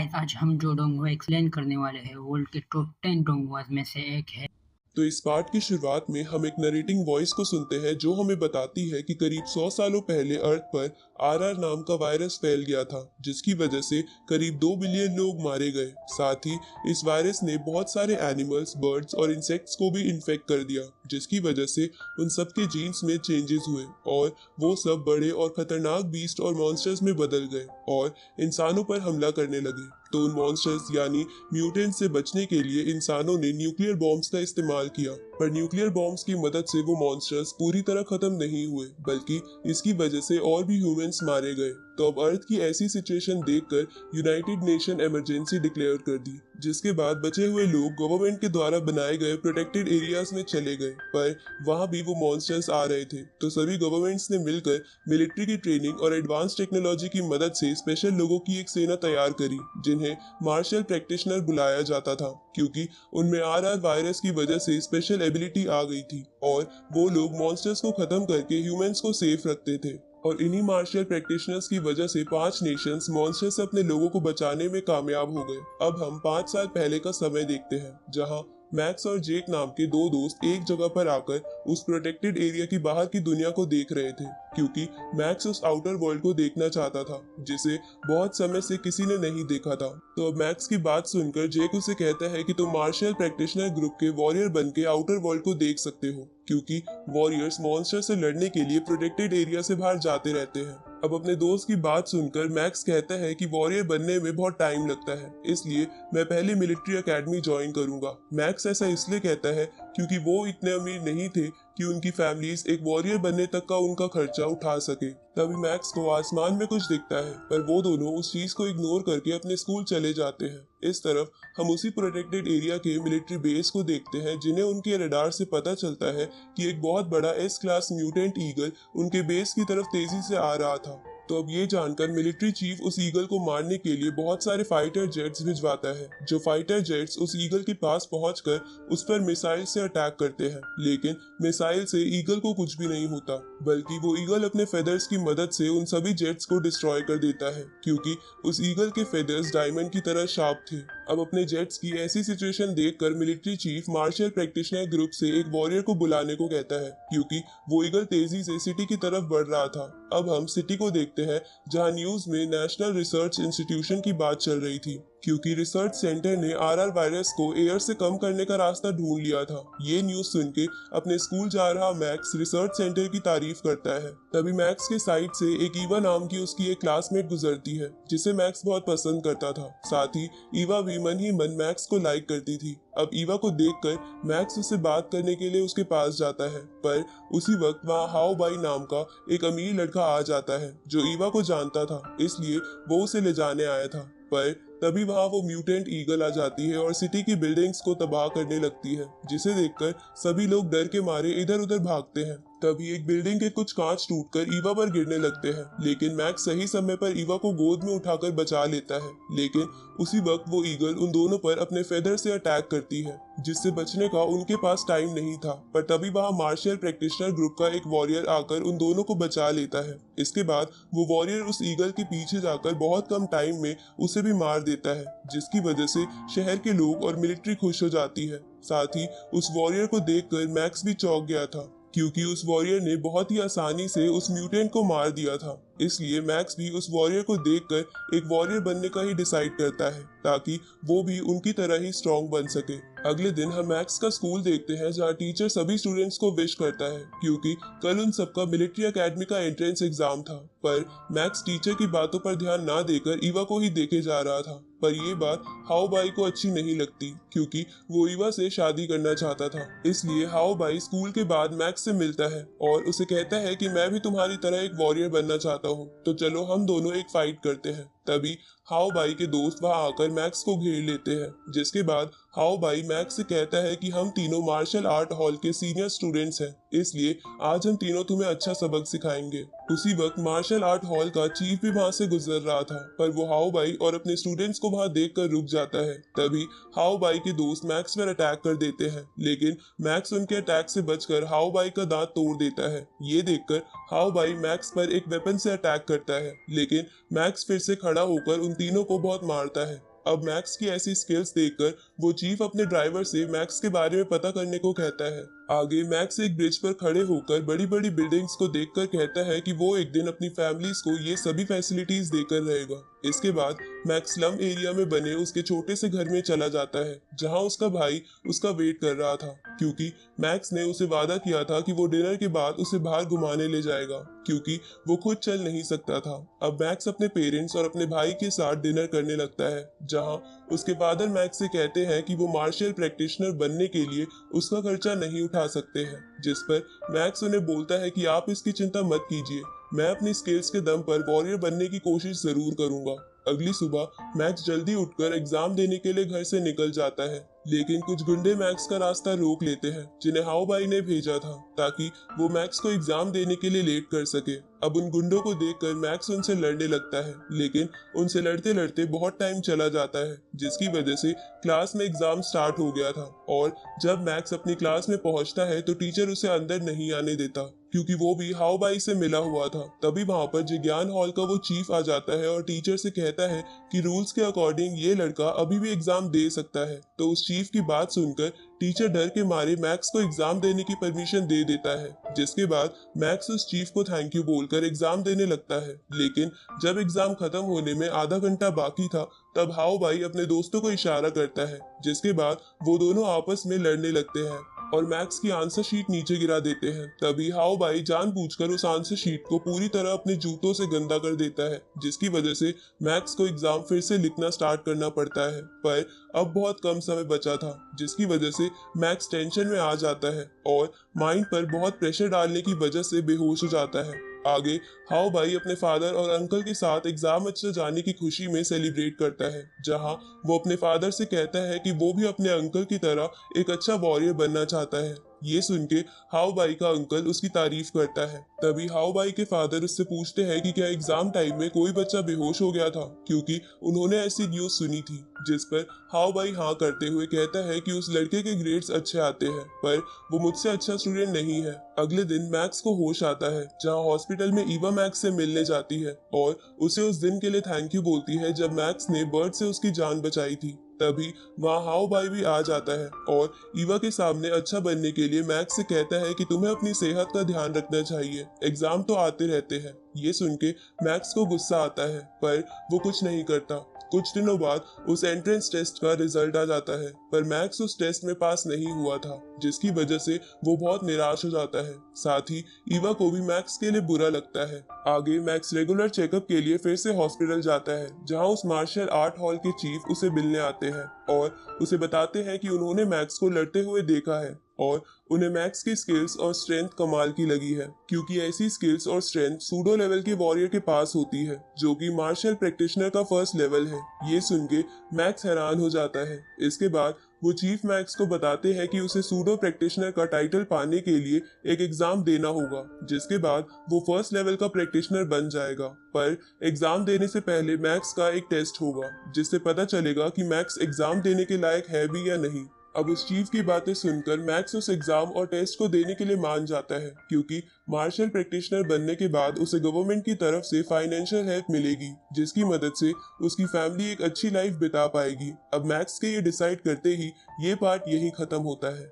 Guys आज हम जो डोंगुआ एक्सप्लेन करने वाले हैं वर्ल्ड के टॉप 10 डोंगुआज में से एक है। तो इस पार्ट की शुरुआत में हम एक नरेटिंग वॉइस को सुनते हैं जो हमें बताती है कि करीब 100 सालों पहले अर्थ पर आरआर नाम का वायरस फैल गया था, जिसकी वजह से करीब 2 बिलियन लोग मारे गए। साथ ही इस वायरस ने बहुत सारे एनिमल्स, बर्ड्स और इंसेक्ट्स को भी इन्फेक्ट कर दिया, जिसकी वजह से उन सबके जीन्स में चेंजेस हुए और वो सब बड़े और खतरनाक बीस्ट और मॉन्स्टर्स में बदल गए और इंसानों पर हमला करने लगे। तो उन मॉन्स्टर्स यानी म्यूटेंट से बचने के लिए इंसानों ने न्यूक्लियर बॉम्ब्स का इस्तेमाल किया, पर न्यूक्लियर बॉम्ब्स की मदद से वो मॉन्स्टर्स पूरी तरह खत्म नहीं हुए, बल्कि इसकी वजह से और भी ह्यूमंस मारे गए। तो अब अर्थ की ऐसी सिचुएशन देखकर यूनाइटेड नेशन इमरजेंसी डिक्लेयर कर दी, जिसके बाद बचे हुए लोग गवर्नमेंट के द्वारा बनाए गए प्रोटेक्टेड एरियाज में चले गए, पर वहां भी वो मॉन्स्टर्स आ रहे थे। तो सभी गवर्नमेंट्स ने मिलकर मिलिट्री की ट्रेनिंग और एडवांस टेक्नोलॉजी की मदद से स्पेशल लोगों की एक सेना तैयार करी, जिन्हें मार्शल प्रैक्टिशनर बुलाया जाता था, क्योंकि उनमें आरआर वायरस की वजह से स्पेशल एबिलिटी आ गई थी और वो लोग मॉन्स्टर्स को खत्म करके ह्यूमंस को सेफ रखते थे। और इन्हीं मार्शल प्रैक्टिशनर्स की वजह से 5 नेशंस मॉन्स्टर से अपने लोगों को बचाने में कामयाब हो गए। अब हम 5 साल पहले का समय देखते हैं, जहां मैक्स और जेक नाम के दो दोस्त एक जगह पर आकर उस प्रोटेक्टेड एरिया की बाहर की दुनिया को देख रहे थे, क्योंकि मैक्स उस आउटर वर्ल्ड को देखना चाहता था, जिसे बहुत समय से किसी ने नहीं देखा था। तो अब मैक्स की बात सुनकर जेक उसे कहता है कि तुम मार्शल प्रैक्टिशनर ग्रुप के वॉरियर बन के आउटर वर्ल्ड को देख सकते हो, क्योंकि वॉरियर्स मॉन्स्टर से लड़ने के लिए प्रोटेक्टेड एरिया से बाहर जाते रहते हैं। अब अपने दोस्त की बात सुनकर मैक्स कहता है कि वॉरियर बनने में बहुत टाइम लगता है, इसलिए मैं पहले मिलिट्री एकेडमी ज्वाइन करूंगा। मैक्स ऐसा इसलिए कहता है क्योंकि वो इतने अमीर नहीं थे कि उनकी फैमिलीज एक वॉरियर बनने तक का उनका खर्चा उठा सके। तभी मैक्स को आसमान में कुछ दिखता है, पर वो दोनों उस चीज को इग्नोर करके अपने स्कूल चले जाते हैं। इस तरफ हम उसी प्रोटेक्टेड एरिया के मिलिट्री बेस को देखते हैं, जिन्हें उनके रडार से पता चलता है कि एक बहुत बड़ा एस क्लास म्यूटेंट ईगल उनके बेस की तरफ तेजी से आ रहा था। तो अब ये जानकर मिलिट्री चीफ उस ईगल को मारने के लिए बहुत सारे फाइटर जेट्स भिजवाता है। जो फाइटर जेट्स उस ईगल के पास पहुंचकर उस पर मिसाइल से अटैक करते हैं, लेकिन मिसाइल से ईगल को कुछ भी नहीं होता, बल्कि वो ईगल अपने फेदर्स की मदद से उन सभी जेट्स को डिस्ट्रॉय कर देता है, क्योंकि उस ईगल के फेदर्स डायमंड की तरह शार्प थे। अब अपने जेट्स की ऐसी सिचुएशन देखकर military chief marshal practitioner group से एक वॉरियर को बुलाने को कहता है, क्योंकि वो ईगल तेजी से सिटी की तरफ बढ़ रहा था। अब हम सिटी को देखते हैं, जहां न्यूज में नेशनल रिसर्च इंस्टीट्यूशन की बात चल रही थी, क्योंकि रिसर्च सेंटर ने आरआर वायरस को एयर से कम करने का रास्ता ढूंढ लिया था। ये न्यूज सुन के अपने स्कूल जा रहा मैक्स रिसर्च सेंटर की तारीफ करता है। तभी मैक्स के साइड से एक ईवा नाम की उसकी एक क्लासमेट गुजरती है, जिसे मैक्स बहुत पसंद करता था। साथ ही ईवा भी मन ही मन मैक्स को लाइक करती थी। अब ईवा को देखकर मैक्स उससे बात करने के लिए उसके पास जाता है, पर उसी वक्त वहाँ हाओ बाई नाम का एक अमीर लड़का आ जाता है, जो ईवा को जानता था, इसलिए वो उसे ले जाने आया था। पर तभी वहां वो म्यूटेंट ईगल आ जाती है और सिटी की बिल्डिंग्स को तबाह करने लगती है, जिसे देखकर सभी लोग डर के मारे इधर उधर भागते हैं। तभी एक बिल्डिंग के कुछ कांच टूटकर ईवा पर गिरने लगते हैं, लेकिन मैक्स सही समय पर ईवा को गोद में उठाकर बचा लेता है। लेकिन उसी वक्त वो ईगल उन दोनों पर अपने फेदर से अटैक करती है, जिससे बचने का उनके पास टाइम नहीं था। पर तभी वहां मार्शल प्रैक्टिशनर ग्रुप का एक वॉरियर आकर उन दोनों को बचा लेता है। इसके बाद वो वॉरियर उस ईगल के पीछे जाकर बहुत कम टाइम में उसे भी मार देता है, जिसकी वजह से शहर के लोग और मिलिट्री खुश हो जाती है। साथ ही उस वॉरियर को देखकर मैक्स भी चौंक गया था, क्योंकि उस वॉरियर ने बहुत ही आसानी से उस म्यूटेंट को मार दिया था। इसलिए मैक्स भी उस वॉरियर को देखकर एक वॉरियर बनने का ही डिसाइड करता है, ताकि वो भी उनकी तरह ही स्ट्रॉन्ग बन सके। अगले दिन हम मैक्स का स्कूल देखते हैं, जहाँ टीचर सभी स्टूडेंट्स को विश करता है, क्योंकि कल उन सबका मिलिट्री एकेडमी का एंट्रेंस एग्जाम था। पर मैक्स टीचर की बातों पर ध्यान ना देकर ईवा को ही देखे जा रहा था। पर ये बात हाओ बाई को अच्छी नहीं लगती, क्योंकि वो ईवा से शादी करना चाहता था। इसलिए हाओ बाई स्कूल के बाद मैक्स से मिलता है और उसे कहता है कि मैं भी तुम्हारी तरह एक वॉरियर बनना चाहता हूँ, तो चलो हम दोनों एक फाइट करते हैं। तभी हाओ बाई के दोस्त वहां आकर मैक्स को घेर लेते हैं, जिसके बाद हाओ बाई मैक्स से कहता है कि हम तीनों मार्शल आर्ट हॉल के सीनियर स्टूडेंट्स हैं, इसलिए आज हम तीनों तुम्हें अच्छा सबक सिखाएंगे। उसी वक्त मार्शल आर्ट हॉल का चीफ भी वहां से गुजर रहा था, पर वो हाओ बाई और अपने स्टूडेंट्स को वहां देखकर रुक जाता है। तभी हाओ बाई के दोस्त मैक्स पर अटैक कर देते हैं, लेकिन मैक्स उनके अटैक से बचकर हाओ बाई का दांत तोड़ देता है। ये देखकर हाओ बाई मैक्स पर एक वेपन से अटैक करता है, लेकिन मैक्स फिर से खड़ा होकर उन तीनों को बहुत मारता है। अब मैक्स की ऐसी स्किल्स देखकर वो चीफ अपने ड्राइवर से मैक्स के बारे में पता करने को कहता है। आगे मैक्स एक ब्रिज पर खड़े होकर बड़ी बड़ी बिल्डिंग्स को देखकर कहता है कि वो एक दिन अपनी फैमिलीज को ये सभी फैसिलिटीज देकर रहेगा। इसके बाद मैक्स स्लम एरिया में बने उसके छोटे से घर में चला जाता है, जहां उसका भाई उसका वेट कर रहा था, क्योंकि मैक्स ने उसे वादा किया था कि वो डिनर के बाद उसे बाहर घुमाने ले जाएगा, क्योंकि वो खुद चल नहीं सकता था। अब मैक्स अपने पेरेंट्स और अपने भाई के साथ डिनर करने लगता है, जहां उसके फादर मैक्स से कहते हैं कि वो मार्शल प्रैक्टिशनर बनने के लिए उसका खर्चा नहीं उठा सकते हैं, जिस पर मैक्स उन्हें बोलता है कि आप इसकी चिंता मत कीजिए, मैं अपनी स्किल्स के दम पर वॉरियर बनने की कोशिश जरूर करूंगा। अगली सुबह मैक्स जल्दी उठकर एग्जाम देने के लिए घर से निकल जाता है, लेकिन कुछ गुंडे मैक्स का रास्ता रोक लेते हैं, जिन्हें हाओ बाई ने भेजा था ताकि वो मैक्स को एग्जाम देने के लिए लेट कर सके। अब उन गुंडों को देखकर मैक्स उनसे लड़ने लगता है, लेकिन उनसे लड़ते लड़ते बहुत टाइम चला जाता है, जिसकी वजह से क्लास में एग्जाम स्टार्ट हो गया था। और जब मैक्स अपनी क्लास में पहुंचता है तो टीचर उसे अंदर नहीं आने देता, क्योंकि वो भी हाओ बाई से मिला हुआ था। तभी वहां पर जिज्ञान हॉल का वो चीफ आ जाता है और टीचर से कहता है कि रूल्स के अकॉर्डिंग ये लड़का अभी भी एग्जाम दे सकता है। तो उस चीफ की बात सुनकर टीचर डर के मारे मैक्स को एग्जाम देने की परमिशन दे देता है, जिसके बाद मैक्स उस चीफ को थैंक यू बोलकर एग्जाम देने लगता है। लेकिन जब एग्जाम खत्म होने में आधा घंटा बाकी था, तब हाओ बाई अपने दोस्तों को इशारा करता है, जिसके बाद वो दोनों आपस में लड़ने लगते हैं और मैक्स की आंसर शीट नीचे गिरा देते हैं। तभी हाओ बाई जानबूझकर उस आंसर शीट को पूरी तरह अपने जूतों से गंदा कर देता है, जिसकी वजह से मैक्स को एग्जाम फिर से लिखना स्टार्ट करना पड़ता है। पर अब बहुत कम समय बचा था, जिसकी वजह से मैक्स टेंशन में आ जाता है और माइंड पर बहुत प्रेशर डालने की वजह से बेहोश हो जाता है। आगे हाओ बाई अपने फादर और अंकल के साथ एग्जाम अच्छा जाने की खुशी में सेलिब्रेट करता है, जहां वो अपने फादर से कहता है कि वो भी अपने अंकल की तरह एक अच्छा वॉरियर बनना चाहता है। ये सुन के हाओ बाई का अंकल उसकी तारीफ करता है। तभी हाओ बाई के फादर उससे पूछते हैं कि क्या एग्जाम टाइम में कोई बच्चा बेहोश हो गया था, क्योंकि उन्होंने ऐसी न्यूज सुनी थी। जिस पर हाओ बाई हाँ करते हुए कहता है कि उस लड़के के ग्रेड्स अच्छे आते हैं, पर वो मुझसे अच्छा स्टूडेंट नहीं है। अगले दिन मैक्स को होश आता है, जहाँ हॉस्पिटल में ईवा मैक्स से मिलने जाती है और उसे उस दिन के लिए थैंक यू बोलती है जब मैक्स ने बर्ड से उसकी जान बचाई थी। तभी वहाँ हाओ बाई भी आ जाता है और ईवा के सामने अच्छा बनने के लिए मैक्स से कहता है कि तुम्हें अपनी सेहत का ध्यान रखना चाहिए, एग्जाम तो आते रहते हैं। ये सुन के मैक्स को गुस्सा आता है, पर वो कुछ नहीं करता। कुछ दिनों बाद उस एंट्रेंस टेस्ट का रिजल्ट आ जाता है, पर मैक्स उस टेस्ट में पास नहीं हुआ था, जिसकी वजह से वो बहुत निराश हो जाता है। साथ ही ईवा को भी मैक्स के लिए बुरा लगता है। आगे मैक्स रेगुलर चेकअप के लिए फिर से हॉस्पिटल जाता है, जहां उस मार्शल आर्ट हॉल के चीफ उसे मिलने आते हैं और उसे बताते हैं कि उन्होंने मैक्स को लड़ते हुए देखा है और उन्हें मैक्स की स्किल्स और स्ट्रेंथ कमाल की लगी है, क्योंकि ऐसी स्किल्स और स्ट्रेंथ सूडो लेवल के वॉरियर के पास होती है, जो कि मार्शल प्रैक्टिशनर का फर्स्ट लेवल है। ये सुन के मैक्स हैरान हो जाता है। इसके बाद वो चीफ मैक्स को बताते हैं कि उसे सूडो प्रैक्टिशनर का टाइटल पाने के लिए एक एग्जाम देना होगा, जिसके बाद वो फर्स्ट लेवल का प्रैक्टिशनर बन जाएगा। पर एग्जाम देने से पहले मैक्स का एक टेस्ट होगा, जिससे पता चलेगा कि मैक्स एग्जाम देने के लायक है भी या नहीं। अब उस चीफ की बातें सुनकर मैक्स उस एग्जाम और टेस्ट को देने के लिए मान जाता है, क्योंकि मार्शल प्रैक्टिशनर बनने के बाद उसे गवर्नमेंट की तरफ से फाइनेंशियल हेल्प मिलेगी, जिसकी मदद से उसकी फैमिली एक अच्छी लाइफ बिता पाएगी। अब मैक्स के ये डिसाइड करते ही ये पार्ट यही खत्म होता है।